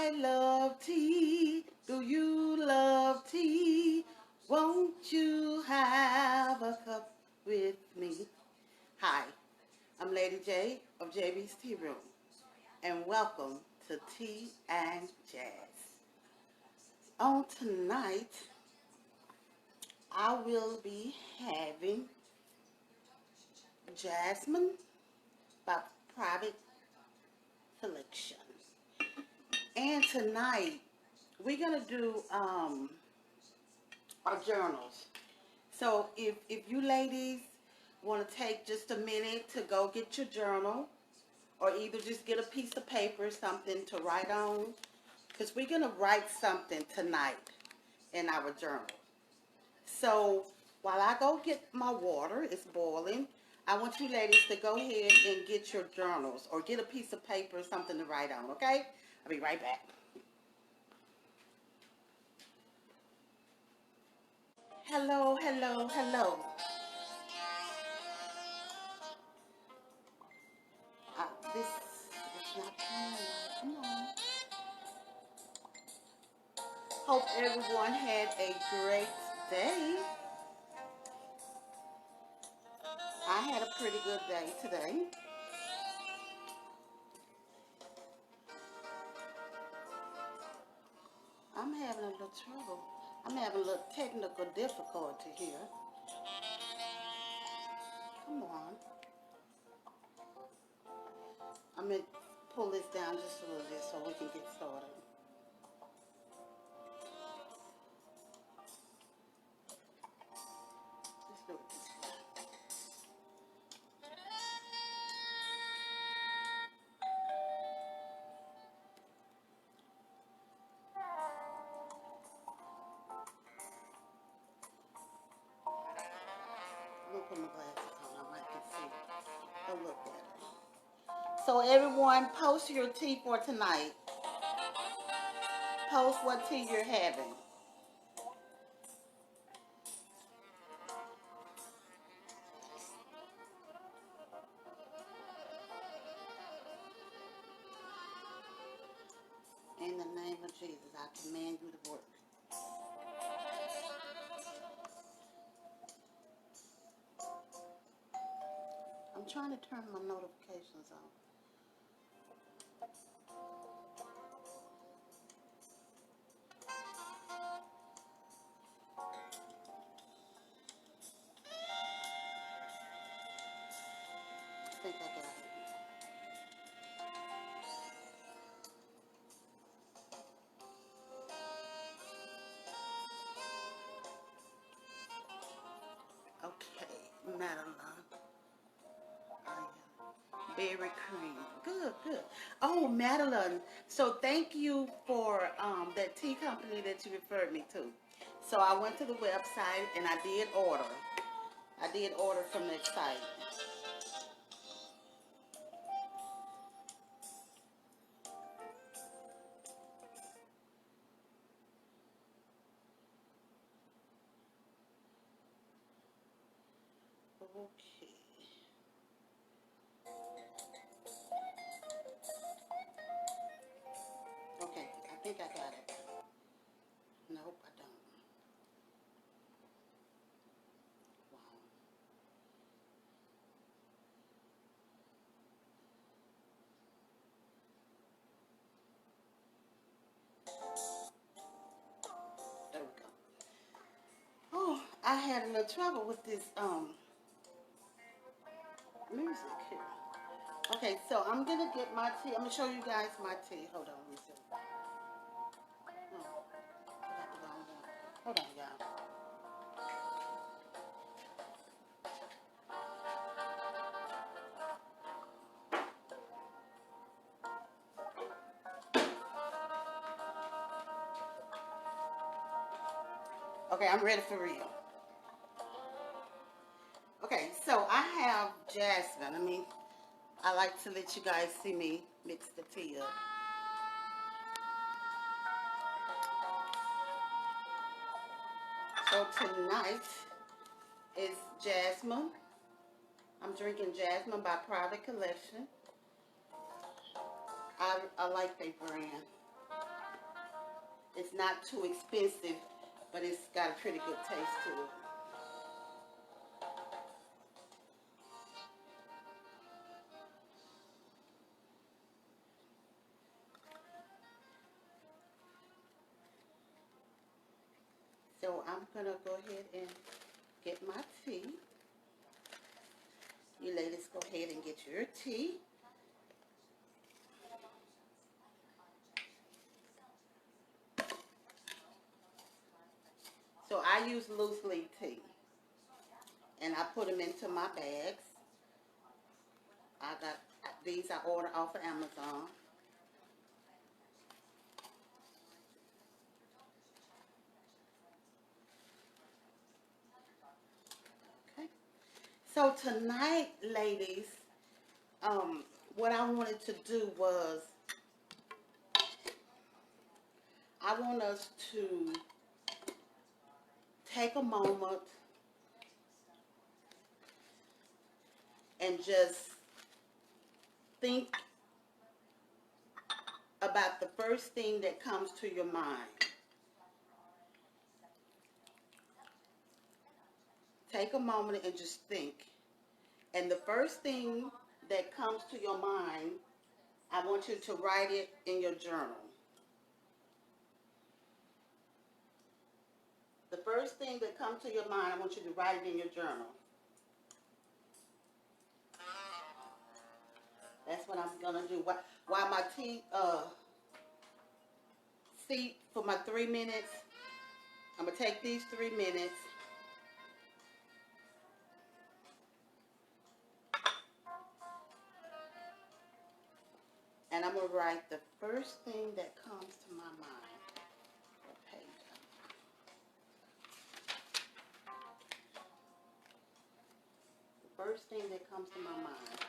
I love tea. Do you love tea? Won't you have a cup with me? Hi, I'm Lady J of JB's Tea Room, and welcome to Tea and Jazz. On tonight, I will be having Jasmine by Private Collection. And tonight, we're going to do our journals. So if you ladies want to take just a minute to go get your journal, or either just get a piece of paper, something to write on, because we're going to write something tonight in our journal. So while I go get my water, it's boiling, I want you ladies to go ahead and get your journals or get a piece of paper, something to write on, okay? I'll be right back. Hello, hello, hello. This is not playing right. Come on. Hope everyone had a great day. I had a pretty good day today. I'm having a little trouble. I'm having a little technical difficulty here. Come on. I'm going to pull this down just a little bit so we can get started. Let's do it this way. I'm going to put my glasses on. I might can see a little better. So everyone, post your tea for tonight. Post what tea you're having. In the name of Jesus, I command you to work. I'm trying to turn my notifications on. I think I got it. Okay, Madeline. Berry cream. Good, good. Oh, Madeline. So thank you for that tea company that you referred me to. So I went to the website and I did order. I did order from that site. Okay. Okay, I think I got it. Nope, I don't. Wow. There we go. Oh, I had a little trouble with this music here. Okay, so I'm gonna get my tea. I'm gonna show you guys my tea. Hold on, let me see. Oh, I got the wrong one. Hold on, y'all. Okay, I'm ready for real. Okay, so I have jasmine. I like to let you guys see me mix the tea up. So tonight is jasmine. I'm drinking Jasmine by Private Collection. I like their brand. It's not too expensive, but it's got a pretty good taste to it. So I'm going to go ahead and get my tea. You ladies go ahead and get your tea. So I use loose leaf tea. And I put them into my bags. I got these I ordered off of Amazon. Okay. So tonight, ladies, what I wanted to do was I want us to take a moment and just think about the first thing that comes to your mind. Take a moment and just think. And the first thing that comes to your mind, I want you to write it in your journal. The first thing that comes to your mind, I want you to write it in your journal. That's what I'm going to do. While my tea steep for my 3 minutes, I'm going to take these 3 minutes and I'm going to write the first thing that comes to my mind. What page? The first thing that comes to my mind.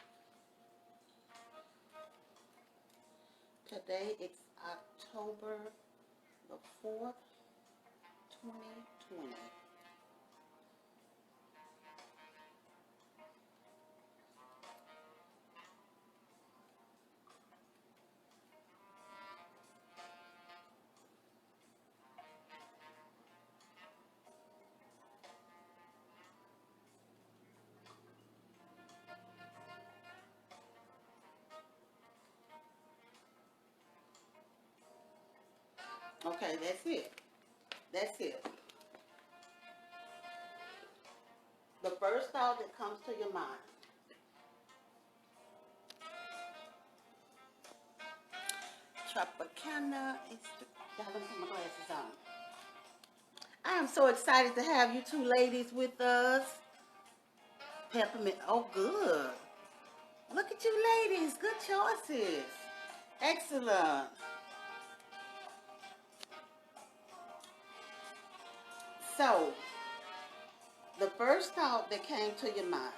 Today it's October the 4th, 2020. Okay, that's it. That's it. The first thought that comes to your mind. Tropicana. Y'all, let me put my glasses on. I am so excited to have you two ladies with us. Peppermint. Oh, good. Look at you ladies. Good choices. Excellent. So, the first thought that came to your mind.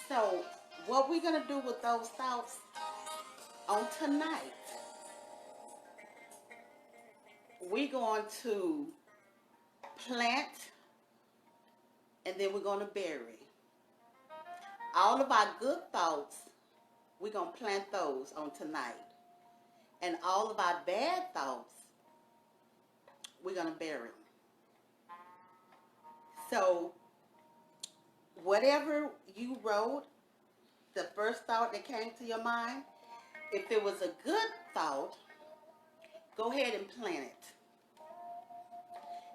So, what we're going to do with those thoughts on tonight, we're going to plant and then we're going to bury. All of our good thoughts, we're going to plant those on tonight. And all of our bad thoughts, we're going to bury them. So, whatever you wrote, the first thought that came to your mind, if it was a good thought, go ahead and plant it.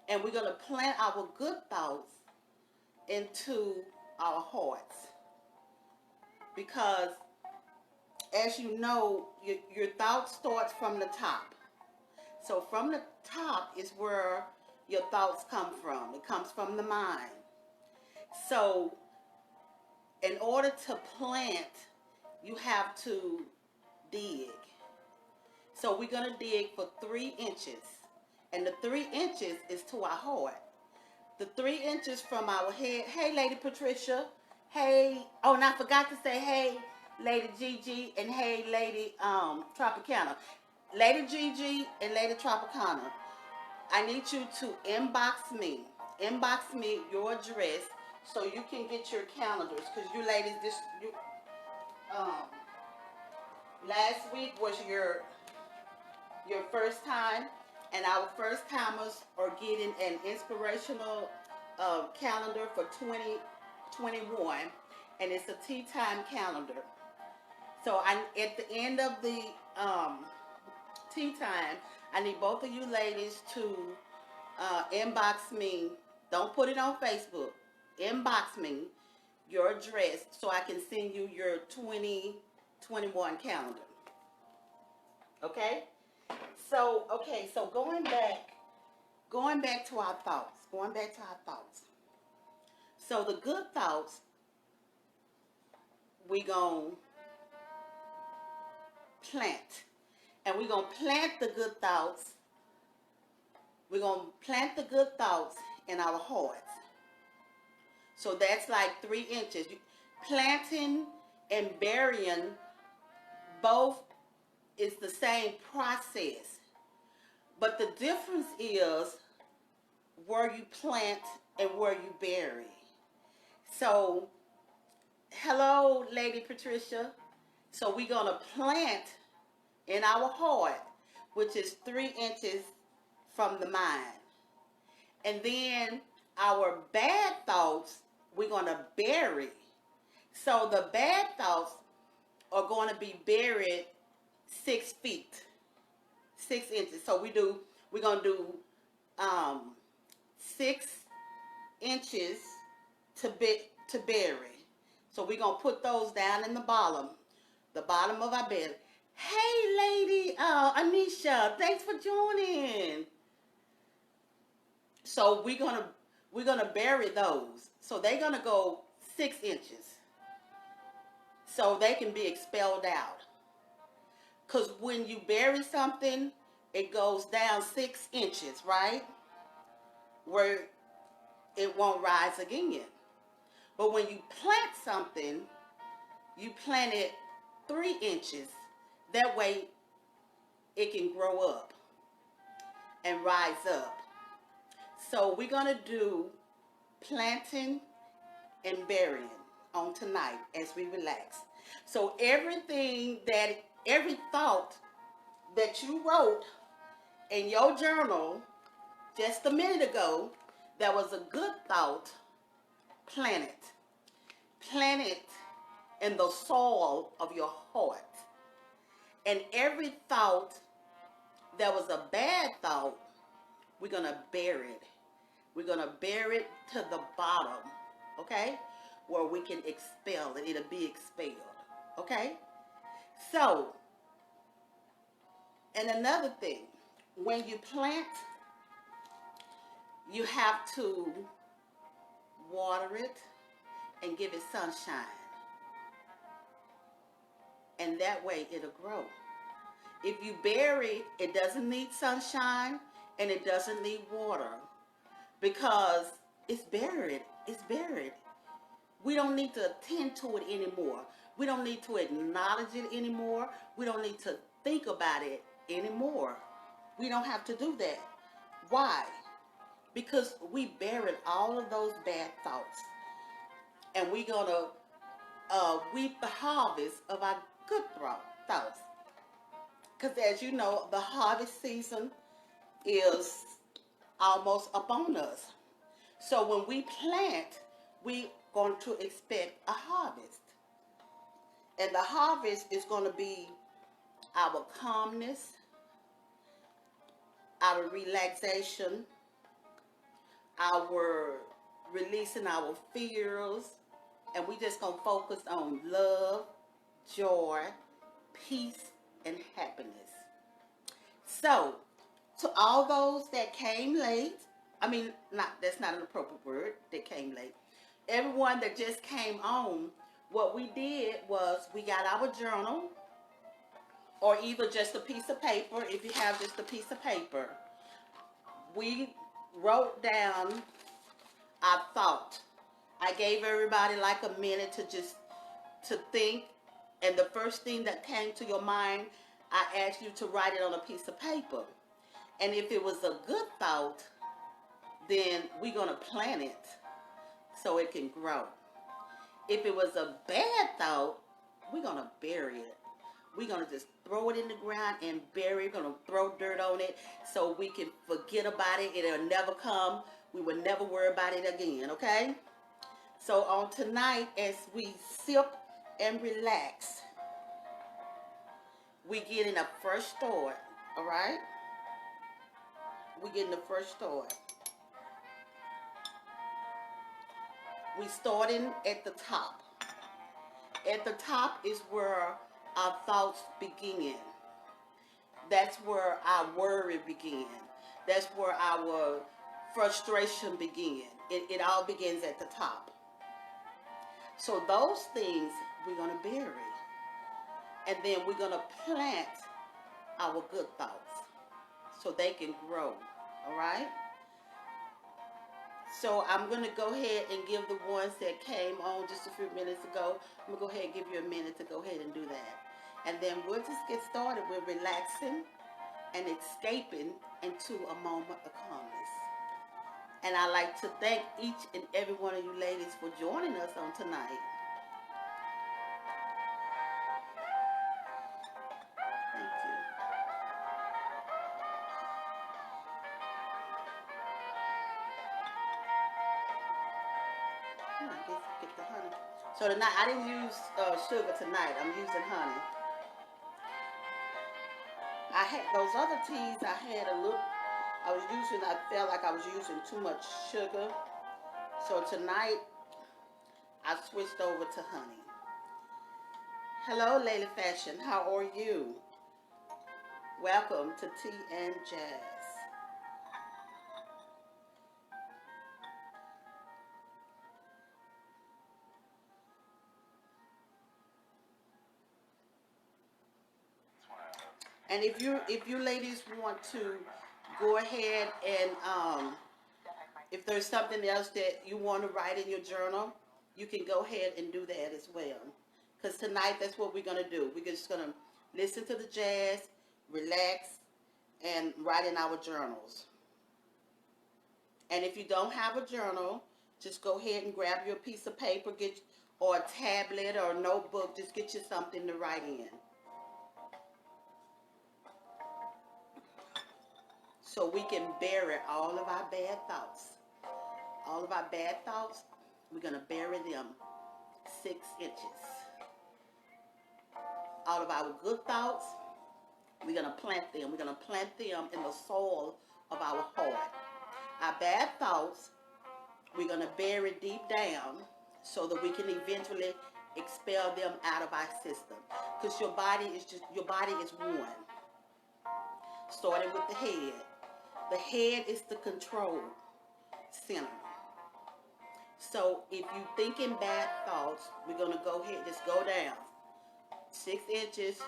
And we're going to plant our good thoughts into our hearts. Because, as you know, your thought starts from the top. So from the top is where your thoughts come from. It comes from the mind. So in order to plant, you have to dig. So we're going to dig for 3 inches. And the 3 inches is to our heart. The 3 inches from our head. Hey, Lady Patricia. Hey. Oh, and I forgot to say hey, Lady Gigi, and hey, Lady Tropicana. Lady Gigi and Lady Tropicana, I need you to inbox me. inbox me your address so you can get your calendars. Because you ladies, um, last week was your first time, and our first timers are getting an inspirational calendar for 2021, and it's a tea time calendar. So at the end of the tea time, I need both of you ladies to inbox me. Don't put it on Facebook. Inbox me your address so I can send you your 2021 calendar. Okay? So going back to our thoughts. So the good thoughts, we gonna plant. And we're gonna plant the good thoughts. We're gonna plant the good thoughts in our hearts. So that's like 3 inches. Planting and burying both is the same process. But the difference is where you plant and where you bury. So, hello, Lady Patricia. So we're going to plant in our heart, which is 3 inches from the mind. And then our bad thoughts, we're going to bury. So the bad thoughts are going to be buried 6 feet, 6 inches. So we're going to do 6 inches to bury. So we're going to put those down in the bottom of our bed. Hey, lady, Anisha, thanks for joining. So we're gonna bury those. So they're gonna go 6 inches, so they can be expelled out. Cause when you bury something, it goes down 6 inches, right? Where it won't rise again. But when you plant something, you plant it 3 inches. That way, it can grow up and rise up. So we're going to do planting and burying on tonight as we relax. So every thought that you wrote in your journal just a minute ago that was a good thought, plant it. Plant it in the soil of your heart. And every thought that was a bad thought, we're going to bury it. We're going to bury it to the bottom, okay? Where we can expel it. It'll be expelled, okay? So, and another thing, when you plant, you have to water it and give it sunshine. And that way it'll grow. If you bury, it doesn't need sunshine and it doesn't need water because it's buried. It's buried. We don't need to attend to it anymore. We don't need to acknowledge it anymore. We don't need to think about it anymore. We don't have to do that. Why? Because we buried all of those bad thoughts. And we're going to reap the harvest of our good thoughts. Because as you know, the harvest season is almost upon us. So when we plant, we're going to expect a harvest. And the harvest is going to be our calmness, our relaxation, our releasing our fears, and we just going to focus on love, joy, peace, and happiness. So, to all those that came late, that's not an appropriate word, that came late. Everyone that just came on, what we did was we got our journal, or either just a piece of paper, if you have just a piece of paper. We wrote down our thought. I gave everybody like a minute to think, and the first thing that came to your mind, I asked you to write it on a piece of paper. And if it was a good thought, then we're going to plant it so it can grow. If it was a bad thought, we're going to bury it. We're going to just throw it in the ground and bury it. We're going to throw dirt on it so we can forget about it. It'll never come. We will never worry about it again, okay? So on tonight, as we sip and relax, we getting a fresh start, all right? We getting a fresh start. We starting at the top. At the top is where our thoughts begin. That's where our worry begin. That's where our frustration begin. It all begins at the top. So those things we're going to bury. And then we're going to plant our good thoughts so they can grow. All right? So I'm going to go ahead and give the ones that came on just a few minutes ago, I'm going to go ahead and give you a minute to go ahead and do that. And then we'll just get started with relaxing and escaping into a moment of calmness. And I'd like to thank each and every one of you ladies for joining us on tonight. Thank you. Get the honey. So tonight, I didn't use sugar tonight. I'm using honey. I had those other teas. I felt like I was using too much sugar. So tonight, I switched over to honey. Hello, Lady Fashion. How are you? Welcome to Tea and Jazz. And if you ladies want to go ahead and if there's something else that you want to write in your journal, you can go ahead and do that as well. Because tonight, that's what we're going to do. We're just going to listen to the jazz, relax, and write in our journals. And if you don't have a journal, just go ahead and grab your piece of paper, or a tablet or a notebook. Just get you something to write in. So we can bury all of our bad thoughts. All of our bad thoughts, we're going to bury them 6 inches. All of our good thoughts, we're going to plant them. We're going to plant them in the soil of our heart. Our bad thoughts, we're going to bury deep down so that we can eventually expel them out of our system. Because your body is one. Starting with the head. The head is the control center. So if you thinking bad thoughts, we're going to go ahead, just go down 6 inches,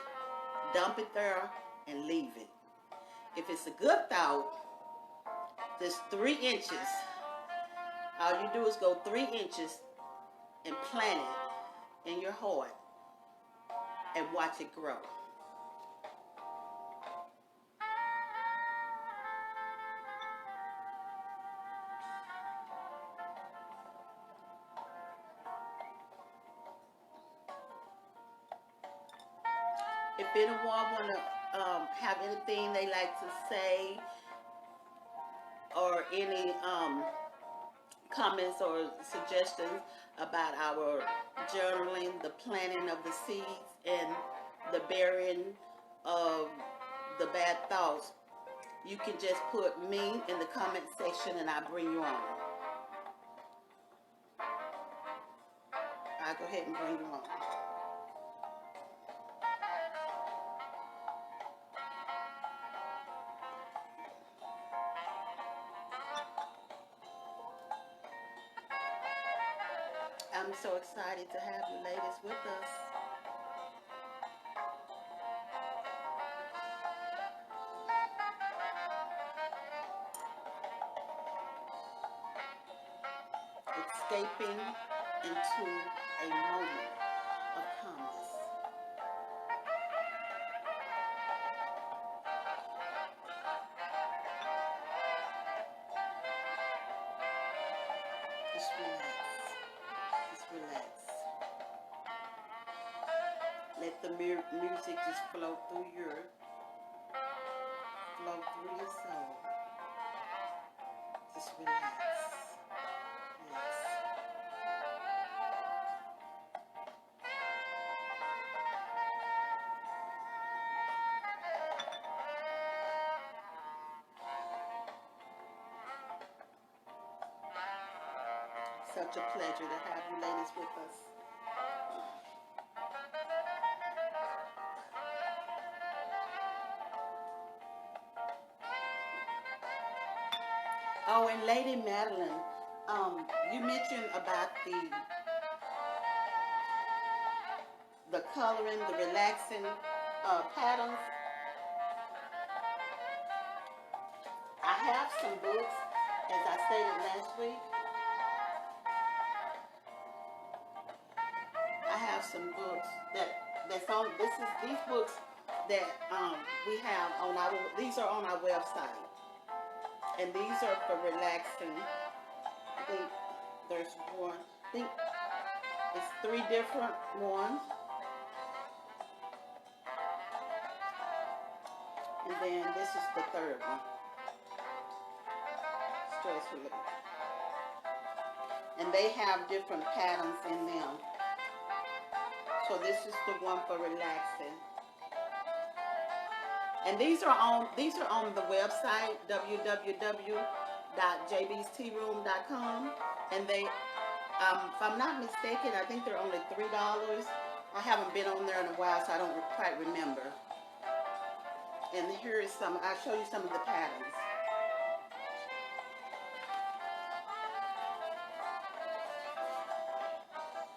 dump it there, and leave it. If it's a good thought, just 3 inches. All you do is go 3 inches and plant it in your heart and watch it grow. If anyone want to have anything they like to say, or any comments or suggestions about our journaling, the planting of the seeds, and the burying of the bad thoughts, you can just put me in the comment section and I'll bring you on. I'll go ahead and bring you on. I'm so excited to have you ladies with us. Escaping into a moment of calmness. Just relax. Just relax. Let the music just flow through your soul. Just relax. Yes. Such a pleasure to have you ladies with us. Oh, and Lady Madeline, you mentioned about the coloring, the relaxing patterns. I have some books, as I stated last week. I have some books that's on. These books that we have on our. These are on our website, and these are for relaxing. I think there's one. I think it's 3 different ones, and then this is the 3rd one. Stress relief, and they have different patterns in them. So this is the one for relaxing. And these are on the website www.jbstroom.com, and they if I'm not mistaken, I think they're only $3. I haven't been on there in a while, so I don't quite remember. And here is some. I'll show you some of the patterns.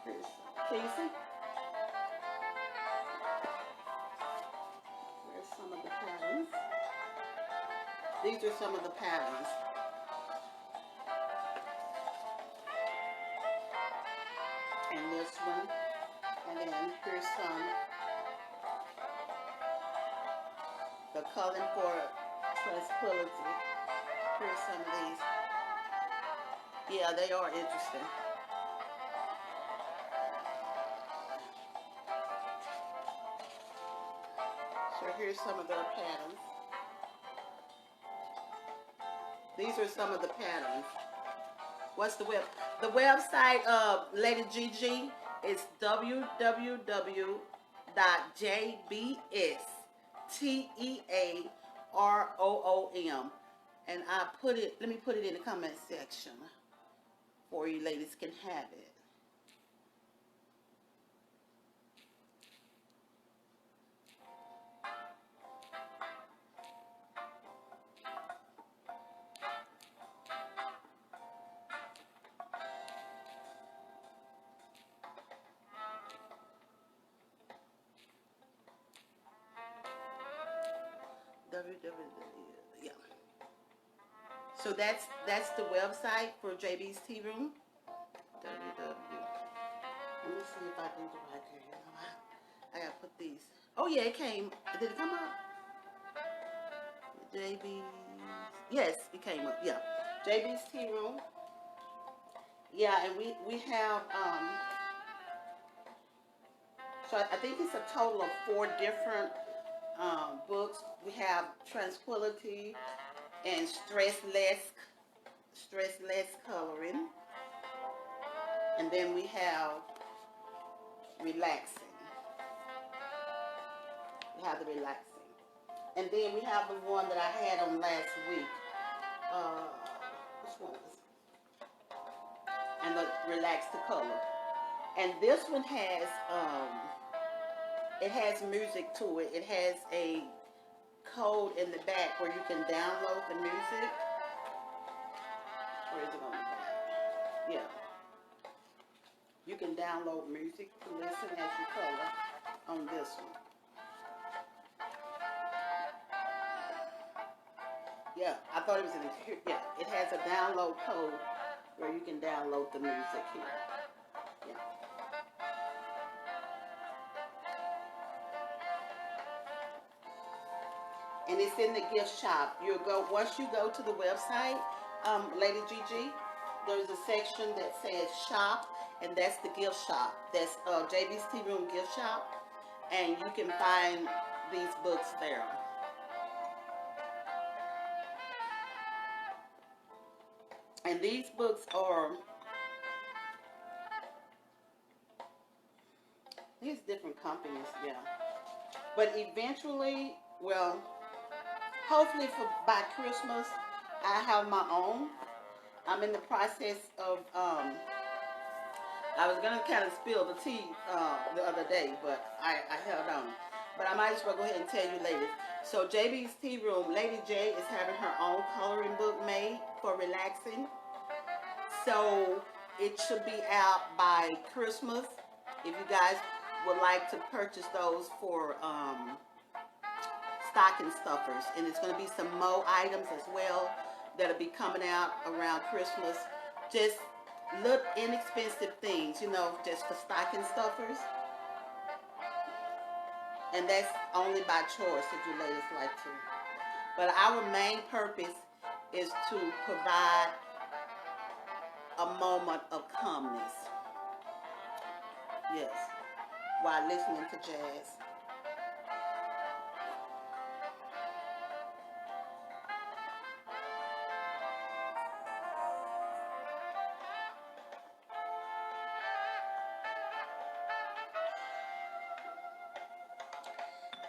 Here's some. Can you see? Here's some of the patterns. These are some of the patterns. And this one. And then here's some. The coloring for tranquility. Here's some of these. Yeah, they are interesting. So here's some of their patterns. These are some of the patterns. What's the website of Lady Gigi is www.jbstroom. And I put it, let me put it in the comment section for you ladies can have it. Yeah. So that's the website for JB's Tea Room. www. Let me see if I can do it right here. I gotta put these. Oh yeah, it came. Did it come up? JB's. Yes, it came up. Yeah, JB's Tea Room. Yeah, and we have so I think it's a total of 4 different books. We have Tranquility and Stressless Coloring, and then we have Relaxing. We have the Relaxing, and then we have the one that I had on last week. Which one is it? And the Relax to Color. And this one has it has music to it. It has a code in the back where you can download the music. Where is it on the back? Yeah. You can download music to listen as you color on this one. Yeah, I thought it was in here. Yeah, it has a download code where you can download the music here. Yeah. And it's in the gift shop. You'll go once you go to the website, Lady Gigi. there's a section that says shop, and that's the gift shop. That's JB's Tea Room gift shop, and you can find these books there. And these books are these different companies, yeah. But eventually, well, hopefully for by Christmas, I have my own. I'm in the process of I was gonna kind of spill the tea the other day, but I held on. But I might as well go ahead and tell you later. So JB's Tea Room, Lady J is having her own coloring book made for relaxing. So it should be out by Christmas. If you guys would like to purchase those for stocking stuffers, and it's going to be some Mo items as well that'll be coming out around Christmas. Just little inexpensive things, you know, just for stocking stuffers. And that's only by choice if you ladies like to. But our main purpose is to provide a moment of calmness. Yes, while listening to jazz.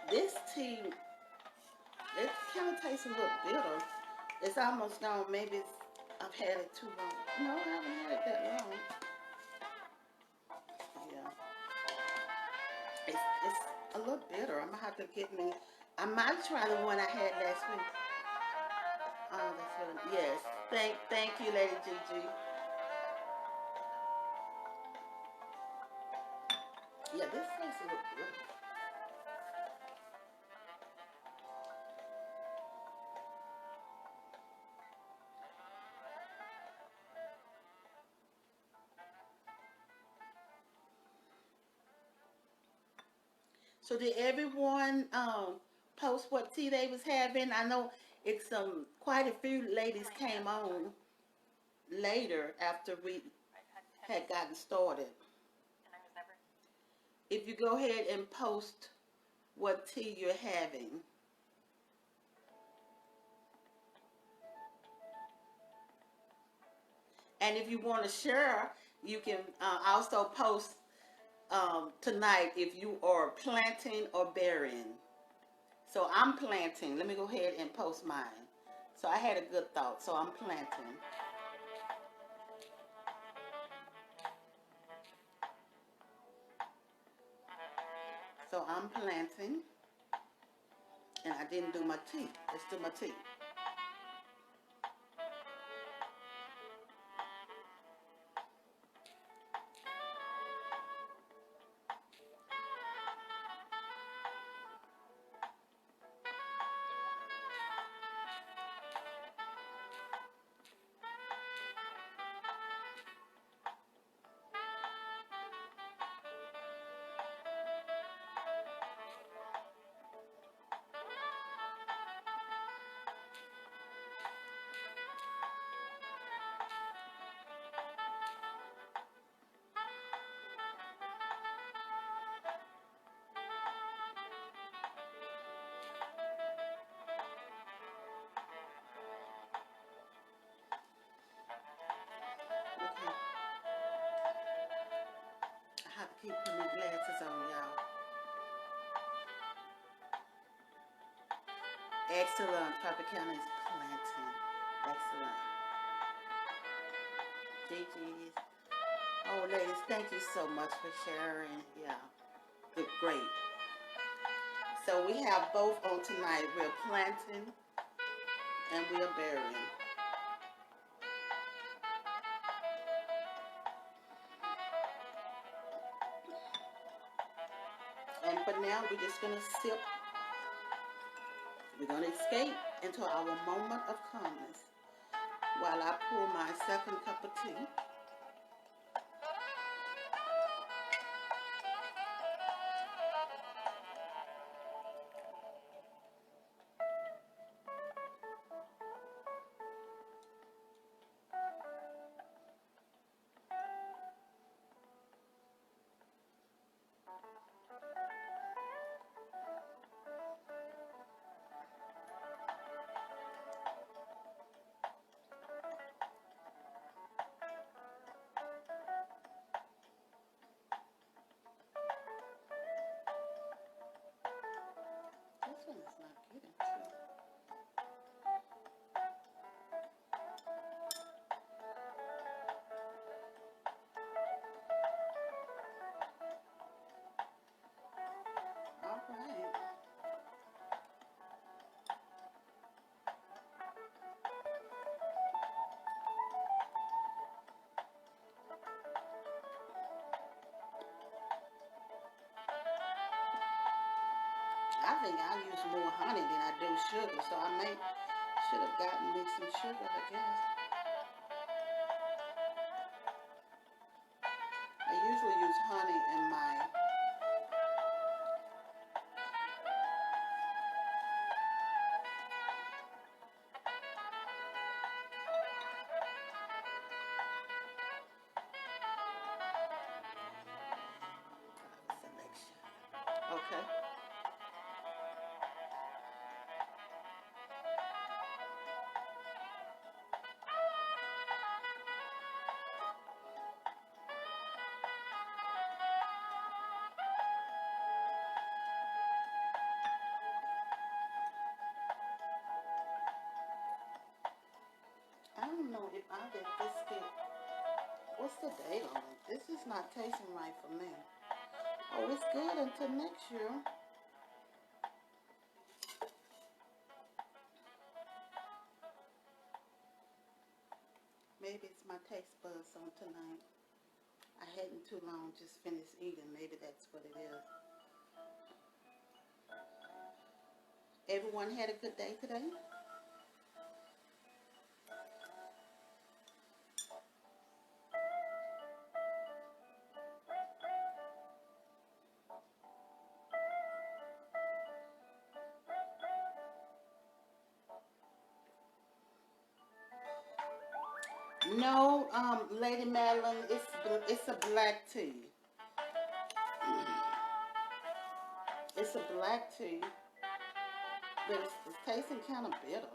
This tea, it kind of tastes a little bitter. It's almost gone. Maybe I've had it too long. No, I haven't had it that long. Yeah, it's a little bitter. I'm gonna have to get me. I might try the one I had last week. Oh, that's really yes. Thank you, Lady Gigi. Yeah, this tastes a little bitter. So did everyone post what tea they was having? I know it's quite a few ladies came on later after we had gotten started. If you go ahead and post what tea you're having. And if you want to share, you can also post tonight if you are planting or burying. So I'm planting. Let me go ahead and post mine. So I had a good thought. So I'm planting. So I'm planting. And I didn't do my tea. Let's do my tea. Okay. I have to keep putting my glasses on, y'all. Excellent. Tropicana is planting. Excellent. Gigi's. Oh, ladies, thank you so much for sharing. Yeah, good, great. So we have both on tonight. We're planting and we are burying. And for now, we're just gonna sip. We're gonna escape into our moment of calmness while I pour my second cup of tea. button is not getting to. All right. I think I use more honey than I do sugar, so I should have gotten me some sugar, I guess. I usually use honey in my. Selection. Okay. I don't know if I did this get. What's the date on it? This is not tasting right for me. Oh, it's good until next year. Maybe it's my taste buds on tonight. I hadn't too long just finished eating. Maybe that's what it is. Everyone had a good day today? No, Lady Madeline, it's a black tea. It's a black tea, but it's tasting kind of bitter.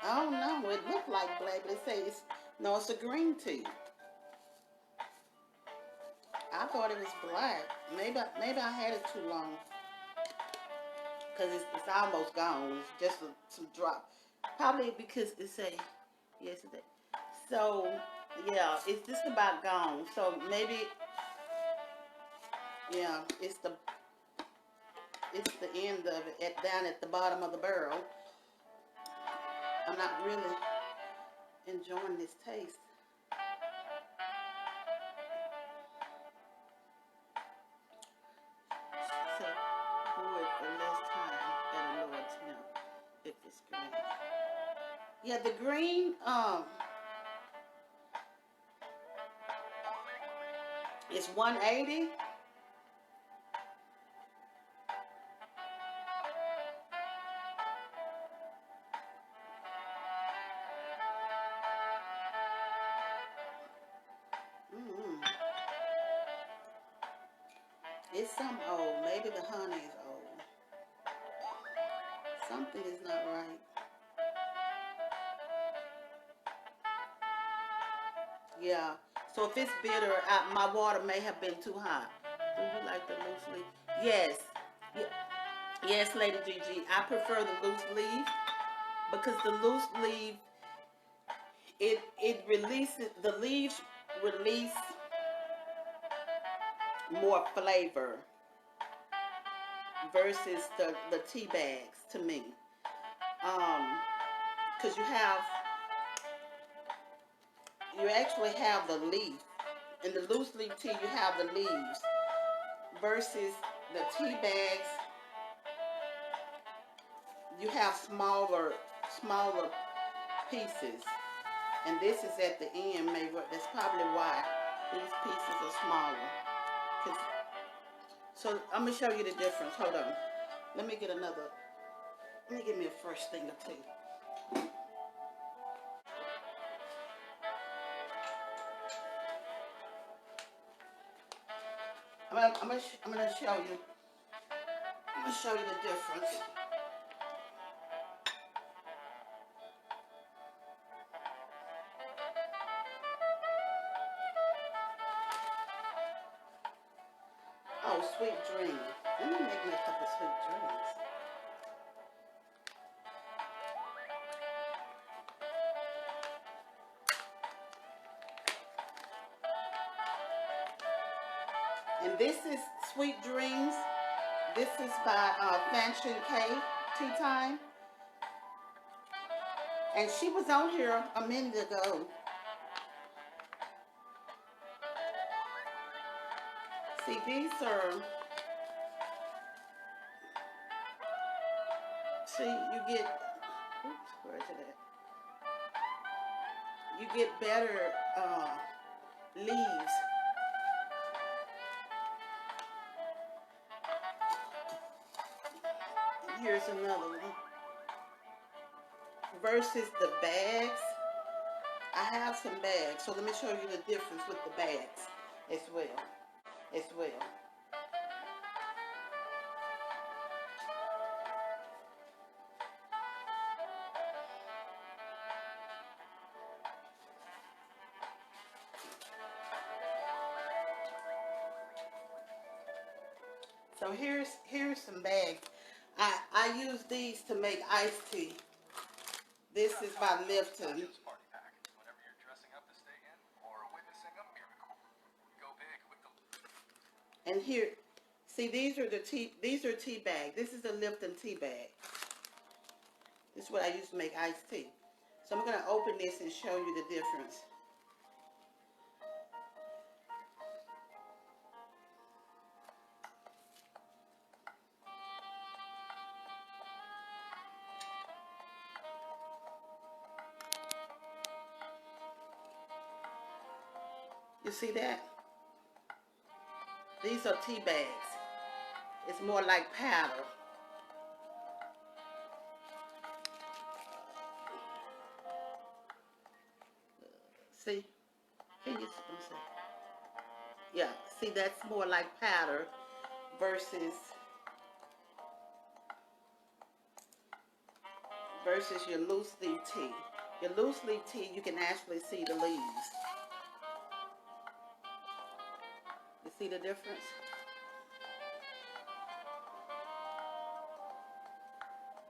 I don't know. It looked like black, but it say it's no. It's a green tea. I thought it was black. Maybe I had it too long because it's almost gone. It's just some drop. Probably because it say yesterday. So yeah, it's just about gone. So maybe yeah, it's the end of it down at the bottom of the barrel. I'm not really enjoying this taste. So brew it for less time at a lower temp if it's green. Yeah, the green is 180. Mm-hmm. It's some old. Maybe the honey is old. Something is not right. Yeah. So if it's bitter, my water may have been too hot. Do you like the loose leaf? Yes. Yes, Lady Gigi. I prefer the loose leaf because the loose leaf it releases the leaves release more flavor versus the tea bags to me. Because you actually have the leaf. In the loose leaf tea, you have the leaves versus the tea bags. You have smaller pieces, and this is at the end. Maybe that's probably why these pieces are smaller. So I'm gonna show you the difference. Hold on. Let me get another. Let me give me a fresh thing of tea. I'm gonna show you. I'm gonna show you the difference. Oh, sweet dream. Let me make me a couple sweet drinks. And this is Sweet Dreams. This is by Fanchon K Tea Time. And she was on here a minute ago. See, these are, see, you get, oops, where is it at? You get better leaves. Here's another one. Versus the bags. I have some bags, so let me show you the difference with the bags as well. So here's some bags. I use these to make iced tea. This is by Lipton. And here, see, these are tea bags. This is a Lipton tea bag. This is what I use to make iced tea. So I'm gonna open this and show you the difference. You see that? These are tea bags. It's more like powder. See? Can you see? Yeah, see, that's more like powder versus your loose leaf tea. Your loose leaf tea, you can actually see the leaves. You see the difference?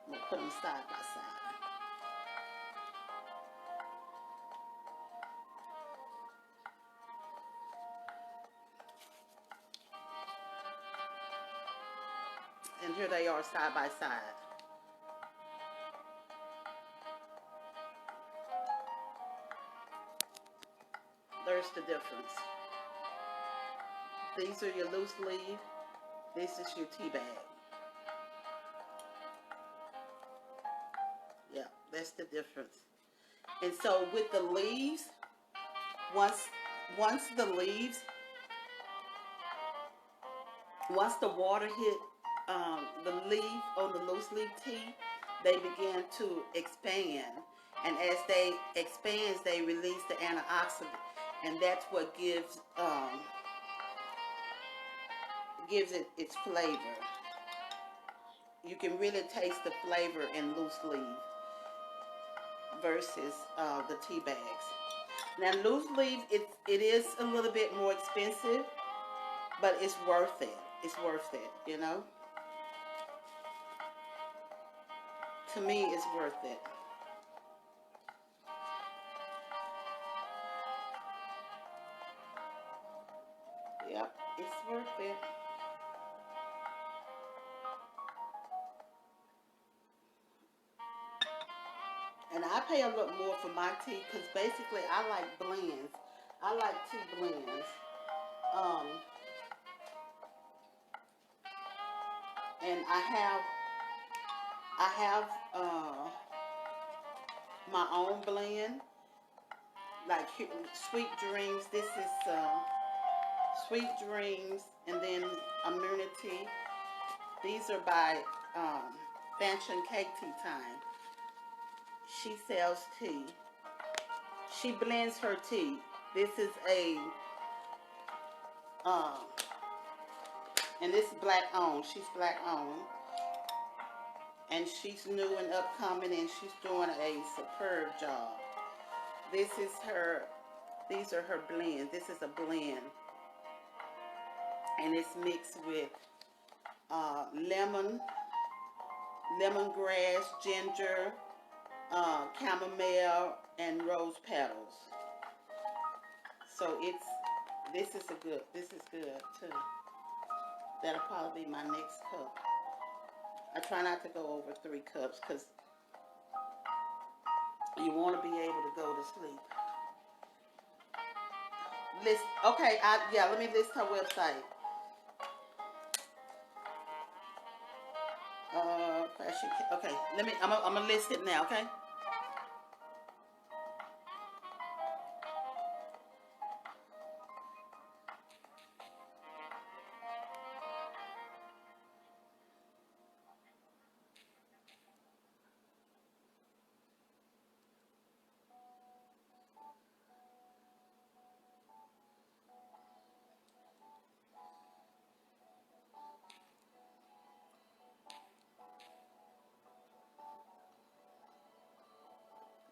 I'm going to put them side by side. And here they are side by side. There's the difference. These are your loose leaf. This is your tea bag. Yeah, that's the difference. And so with the leaves, once the water hit the leaf on the loose leaf tea, they begin to expand. And as they expand, they release the antioxidant. And that's what gives it its flavor. You can really taste the flavor in loose leaf versus the tea bags. Now loose leaf, it is a little bit more expensive, but it's worth it. It's worth it, you know. To me, it's worth it. Yep, it's worth it. And I pay a little more for my tea because basically I like blends. I like tea blends. And I have my own blend, like Sweet Dreams. This is Sweet Dreams, and then Immunity. These are by Fanchon K Tea Time. She sells tea. She blends her tea. This is a and this is black owned. She's black owned, and she's new and upcoming, and she's doing a superb job. This is her. These are her blends. This is a blend, and it's mixed with lemon, lemongrass, ginger, chamomile, and rose petals. So this is good too. That'll probably be my next cup. I try not to go over 3 cups because you want to be able to go to sleep. Okay, let me list her website. Okay, I'm gonna list it now, okay?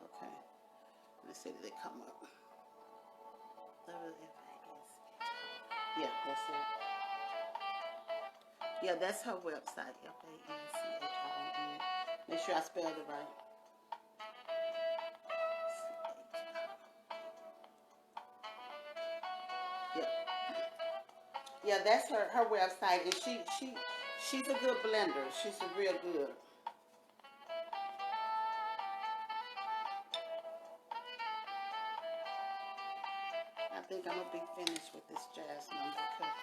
Okay, let's see, did it come up? Yeah, that's it. Yeah, that's her website, FANCHRON. Make sure I spelled it right. Yeah, yeah, that's her website, and she's a good blender. She's a real good. I think I'm gonna be finished with this jasmine because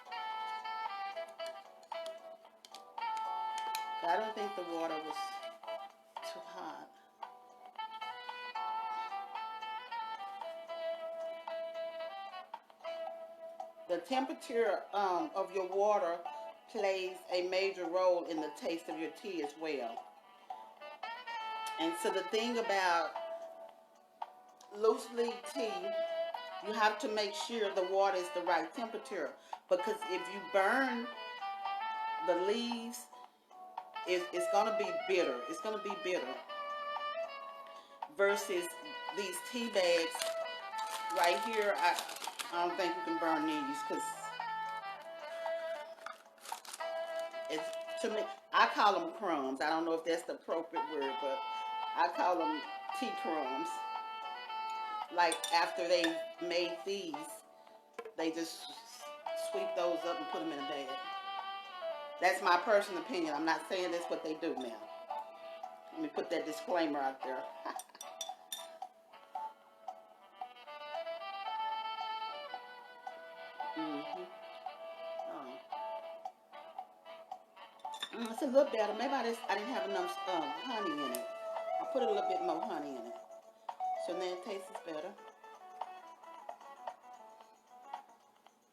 I don't think the water was too hot. The temperature of your water plays a major role in the taste of your tea as well. And so the thing about loose leaf tea, you have to make sure the water is the right temperature, because if you burn the leaves, it's going to be bitter. It's going to be bitter. Versus these tea bags right here, I don't think you can burn these because it's, to me, I call them crumbs. I don't know if that's the appropriate word, but I call them tea crumbs. Like after they made these, they just sweep those up and put them in a bag. That's my personal opinion. I'm not saying that's what they do now. Let me put that disclaimer out there. Mm-hmm. It's a little better. Maybe I didn't have enough honey in it. I put a little bit more honey in it. So now it tastes better.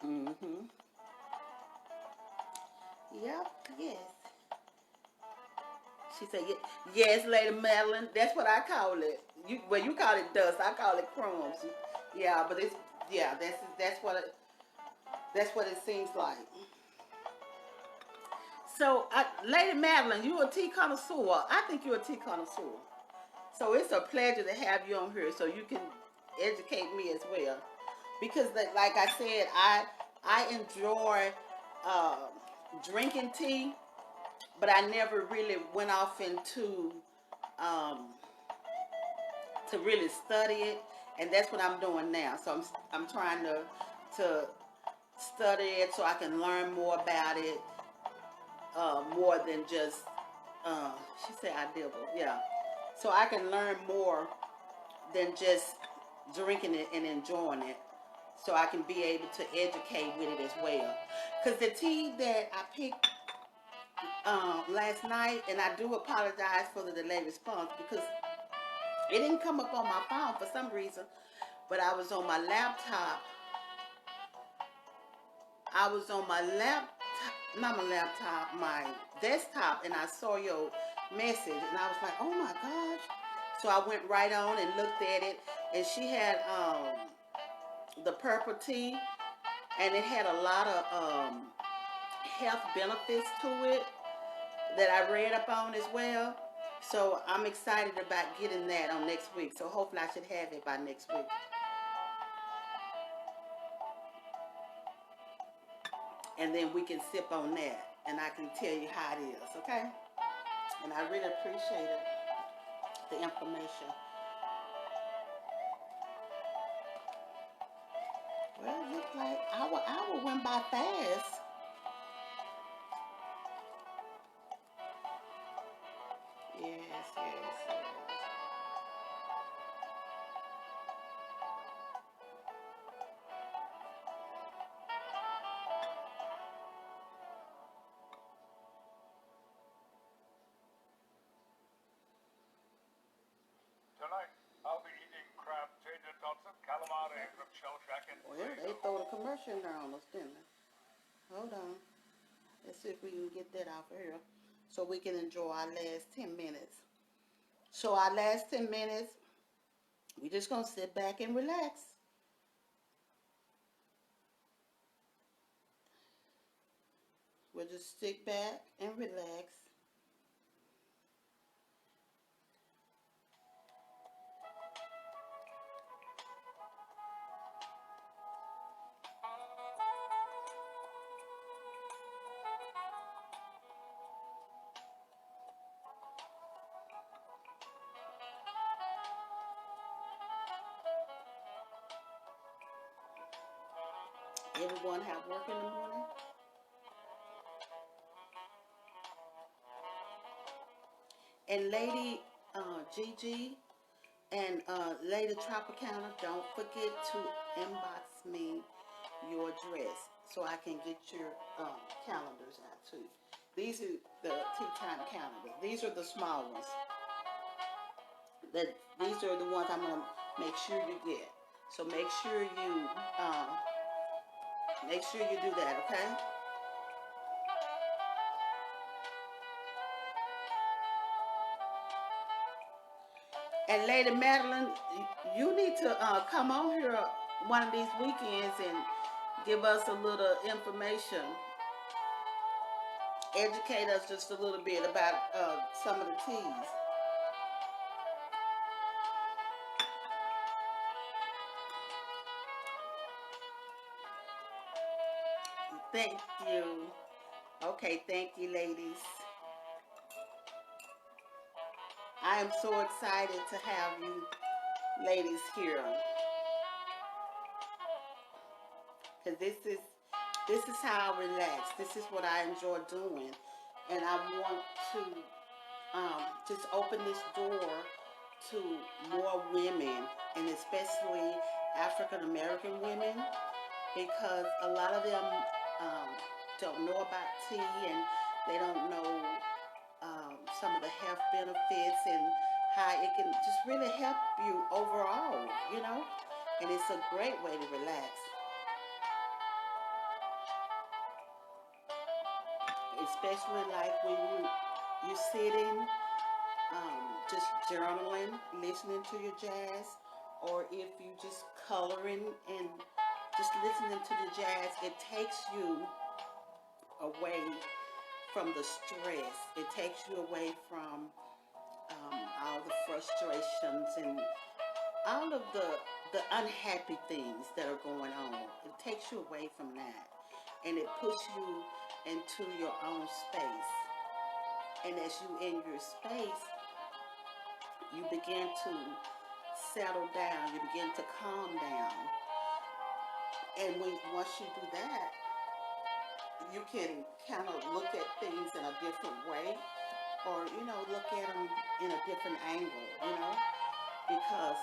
Mm-hmm. Yep, yes. She said, yes, Lady Madeline. That's what I call it. You call it dust. I call it crumbs. Yeah, but that's what it seems like. So, Lady Madeline, you a tea connoisseur. I think you're a tea connoisseur. So it's a pleasure to have you on here so you can educate me as well. Because, like I said, I enjoy uh, drinking tea, but I never really went off into um, to really study it, and that's what I'm doing now. So I'm trying to study it so I can learn more about it, more than just she said I dibble, yeah. So I can learn more than just drinking it and enjoying it. So I can be able to educate with it as well. Because the tea that I picked last night, and I do apologize for the delayed response because it didn't come up on my phone for some reason, but I was on my laptop. I was on my laptop, not my laptop, my desktop, and I saw your message, and I was like, oh my gosh. So I went right on and looked at it, and she had the purple tea, and it had a lot of health benefits to it that I read up on as well. So I'm excited about getting that on next week. So hopefully I should have it by next week. And then we can sip on that. and I can tell you how it is, okay? And I really appreciated the information. Well, it looks like our hour went by fast. Yes, yes, yes. Tonight, I'll be eating crab tater tots and calamari from Shell Shack in Well, they Fresno. throw the commercial in there on us, didn't they? Hold on. Let's see if we can get that off of here so we can enjoy our last 10 minutes. So our last 10 minutes, we just going to sit back and relax. We'll just sit back and relax. Everyone have work in the morning. And Lady Gigi and Lady Tropicana, don't forget to inbox me your address so I can get your calendars out too. These are the tea time calendars. These are the small ones. That these are the ones I'm gonna make sure you get. So um, make sure you do that, okay? And Lady Madeline, you need to come on here one of these weekends and give us a little information, educate us just a little bit about some of the teas. Thank you. Okay, thank you, ladies. I am so excited to have you ladies here because this is how I relax. This is what I enjoy doing, and I want to just open this door to more women, and especially African American women, because a lot of them um, don't know about tea, and they don't know some of the health benefits and how it can just really help you overall, you know? And it's a great way to relax, especially like when you're sitting, just journaling, listening to your jazz, or if you just coloring and just listening to the jazz, it takes you away from the stress. It takes you away from all the frustrations and all of the unhappy things that are going on. It takes you away from that, and it puts you into your own space. And as you in your space, you begin to settle down. You begin to calm down. And once you do that, you can kind of look at things in a different way, or look at them in a different angle. Because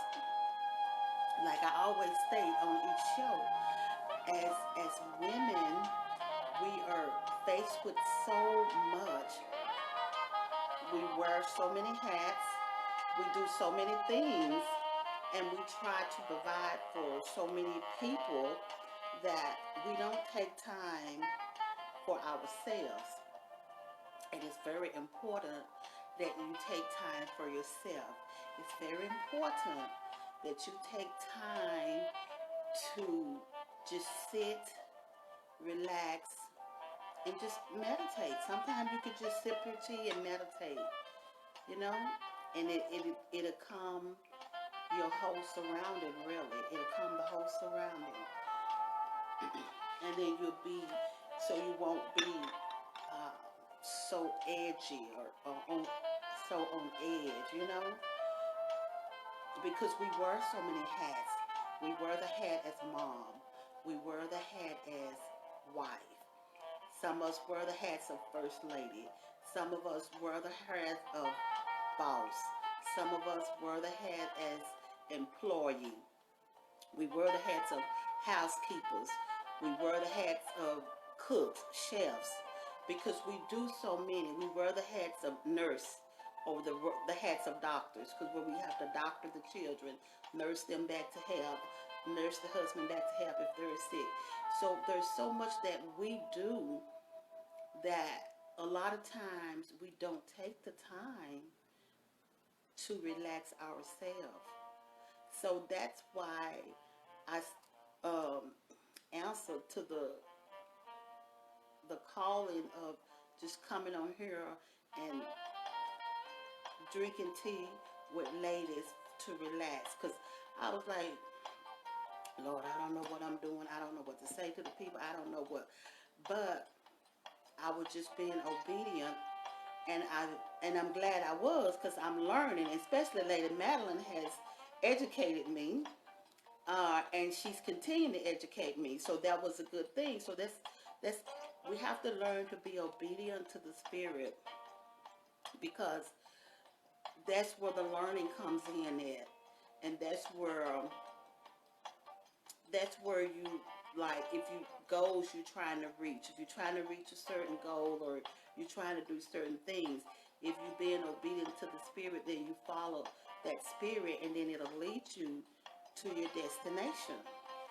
like I always state on each show, as women, we are faced with so much. We wear so many hats, we do so many things, and we try to provide for so many people that we don't take time for ourselves. And it's very important that you take time for yourself. It's very important that you take time to just sit, relax, and just meditate. Sometimes you could just sip your tea and meditate, you know, and it'll calm your whole surrounding. Really, it'll calm the whole surrounding, and then you'll be so you won't be so edgy so on edge, you know, because we wear so many hats. We wear the hat as mom. We wear the hat as wife. Some of us wear the hats of first lady. Some of us wear the hat of boss. Some of us wear the hat as employee. We wear the hats of housekeepers. We wear the hats of cooks, chefs, because we do so many. We wear the hats of nurse or the hats of doctors, because where we have to doctor the children, nurse them back to health, nurse the husband back to health if they're sick. So there's so much that we do that a lot of times we don't take the time to relax ourselves. So that's why I answer to the calling of just coming on here and drinking tea with ladies to relax. Because I was like, Lord, I don't know what I'm doing. I don't know what to say to the people. I don't know what. But I was just being obedient. And I'm glad I was, because I'm learning. Especially Lady Madeline has educated me. And she's continuing to educate me. So that was a good thing. So that's we have to learn to be obedient to the Spirit, because that's where the learning comes in at. And that's where you, like, if you goals you're trying to reach, if you're trying to reach a certain goal, or you're trying to do certain things, if you're being obedient to the Spirit, then you follow that Spirit, and then it'll lead you to your destination.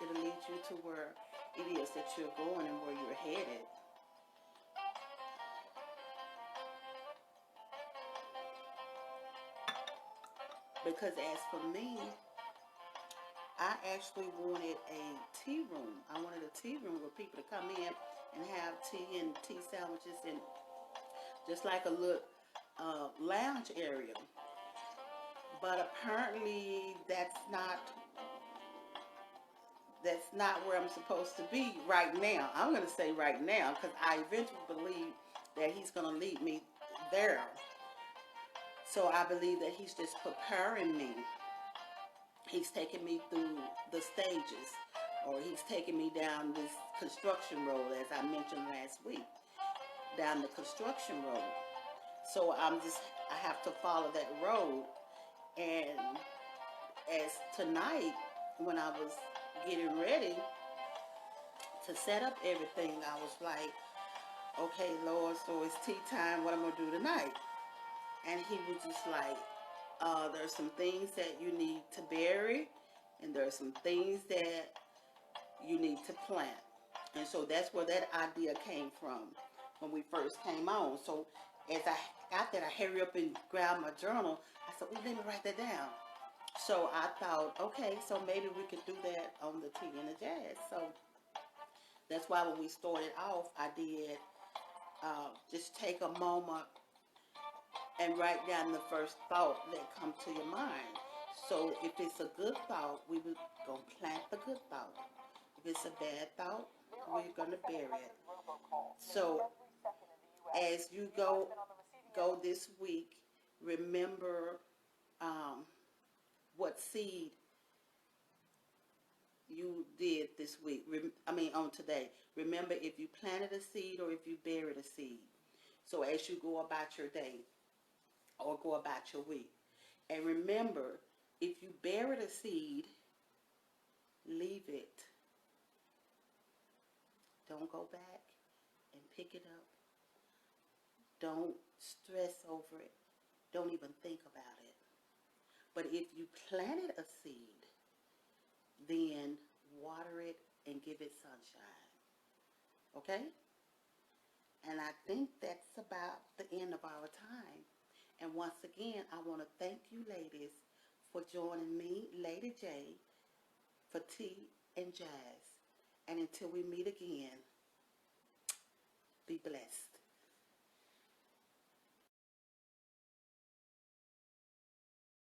It'll lead you to where it is that you're going and where you're headed. Because as for me, I actually wanted a tea room. I wanted a tea room where people to come in and have tea and tea sandwiches, and just like a little lounge area. But apparently that's not where I'm supposed to be right now. I'm going to say right now, because I eventually believe that he's going to lead me there. So I believe that he's just preparing me. He's taking me through the stages, or he's taking me down this construction road, as I mentioned last week, down the construction road. So I have to follow that road. And as tonight, when I was getting ready to set up everything, I was like, okay, Lord, so it's tea time. What I'm going to do tonight? And he was just like, there's some things that you need to bury, and there's some things that you need to plant. And so that's where that idea came from when we first came on. So as I got that, I hurry up and grab my journal. I said, well, let me write that down. So I thought, okay, so maybe we could do that on the tea and the jazz. So that's why when we started off, I did just take a moment and write down the first thought that come to your mind. So if it's a good thought, we would go plant the good thought. If it's a bad thought, we're going to bury it. So as you go this week, remember what seed you did this week. On today. Remember if you planted a seed or if you buried a seed. So as you go about your day or go about your week. And remember, if you buried a seed, leave it. Don't go back and pick it up. Don't stress over it. Don't even think about it. But if you planted a seed, then water it and give it sunshine. Okay? And I think that's about the end of our time. And once again, I want to thank you ladies for joining me, Lady J, for Tea and Jazz. And until we meet again, be blessed.